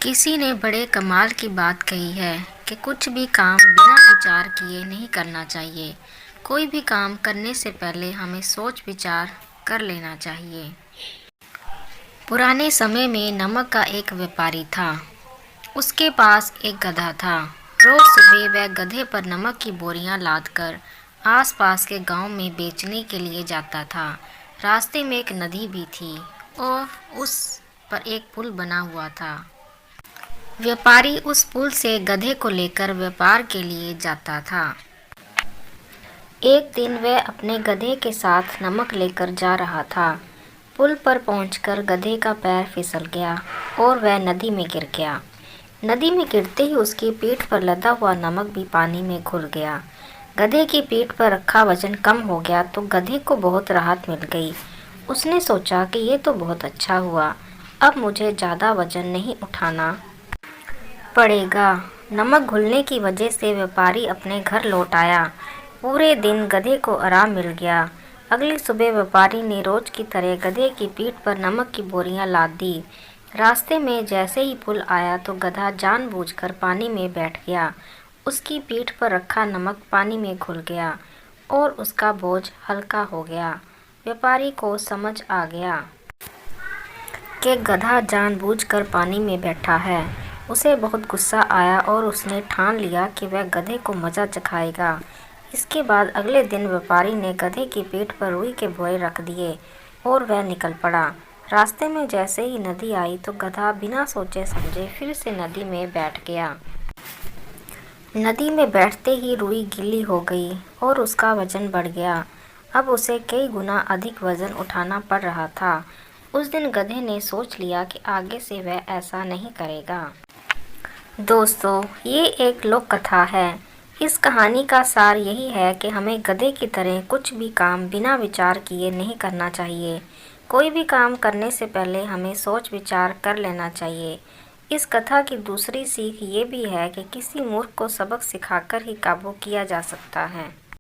किसी ने बड़े कमाल की बात कही है कि कुछ भी काम बिना विचार किए नहीं करना चाहिए। कोई भी काम करने से पहले हमें सोच विचार कर लेना चाहिए। पुराने समय में नमक का एक व्यापारी था। उसके पास एक गधा था। रोज सुबह वह गधे पर नमक की बोरियां लादकर आसपास के गांव में बेचने के लिए जाता था। रास्ते में एक नदी भी थी और उस पर एक पुल बना हुआ था। व्यापारी उस पुल से गधे को लेकर व्यापार के लिए जाता था। एक दिन वह अपने गधे के साथ नमक लेकर जा रहा था। पुल पर पहुंचकर गधे का पैर फिसल गया और वह नदी में गिर गया। नदी में गिरते ही उसकी पीठ पर लदा हुआ नमक भी पानी में घुल गया। गधे की पीठ पर रखा वजन कम हो गया तो गधे को बहुत राहत मिल गई। उसने सोचा कि ये तो बहुत अच्छा हुआ, अब मुझे ज़्यादा वजन नहीं उठाना पड़ेगा। नमक घुलने की वजह से व्यापारी अपने घर लौट आया। पूरे दिन गधे को आराम मिल गया। अगली सुबह व्यापारी ने रोज की तरह गधे की पीठ पर नमक की बोरियां लाद दी। रास्ते में जैसे ही पुल आया तो गधा जानबूझकर पानी में बैठ गया। उसकी पीठ पर रखा नमक पानी में घुल गया और उसका बोझ हल्का हो गया। व्यापारी को समझ आ गया कि गधा जानबूझकर पानी में बैठा है। उसे बहुत गुस्सा आया और उसने ठान लिया कि वह गधे को मज़ा चखाएगा। इसके बाद अगले दिन व्यापारी ने गधे की पीठ पर रुई के बोरे रख दिए और वह निकल पड़ा। रास्ते में जैसे ही नदी आई तो गधा बिना सोचे समझे फिर से नदी में बैठ गया। नदी में बैठते ही रुई गीली हो गई और उसका वजन बढ़ गया। अब उसे कई गुना अधिक वजन उठाना पड़ रहा था। उस दिन गधे ने सोच लिया कि आगे से वह ऐसा नहीं करेगा। दोस्तों, ये एक लोक कथा है। इस कहानी का सार यही है कि हमें गधे की तरह कुछ भी काम बिना विचार किए नहीं करना चाहिए। कोई भी काम करने से पहले हमें सोच विचार कर लेना चाहिए। इस कथा की दूसरी सीख ये भी है कि किसी मूर्ख को सबक सिखाकर ही काबू किया जा सकता है।